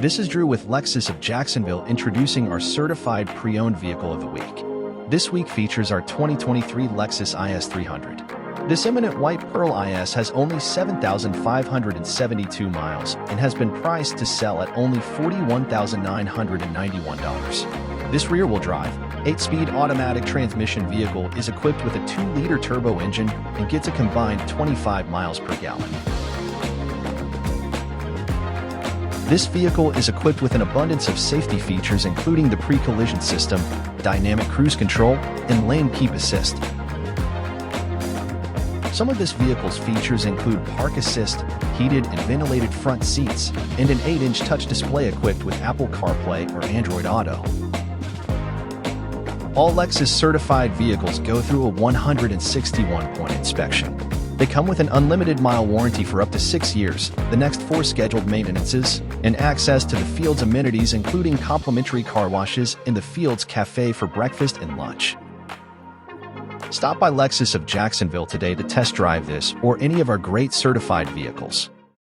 This is Drew with Lexus of Jacksonville introducing our certified pre-owned vehicle of the week. This week features our 2023 Lexus IS300. This eminent white pearl IS has only 7,572 miles and has been priced to sell at only $41,991. This rear-wheel drive, 8-speed automatic transmission vehicle is equipped with a 2-liter turbo engine and gets a combined 25 miles per gallon. This vehicle is equipped with an abundance of safety features including the pre-collision system, dynamic cruise control, and lane keep assist. Some of this vehicle's features include park assist, heated and ventilated front seats, and an 8-inch touch display equipped with Apple CarPlay or Android Auto. All Lexus certified vehicles go through a 161-point inspection. They come with an unlimited mile warranty for up to 6 years, the next 4 scheduled maintenances, and access to the Fields amenities including complimentary car washes and the Fields Cafe for breakfast and lunch. Stop by Lexus of Jacksonville today to test drive this or any of our great certified vehicles.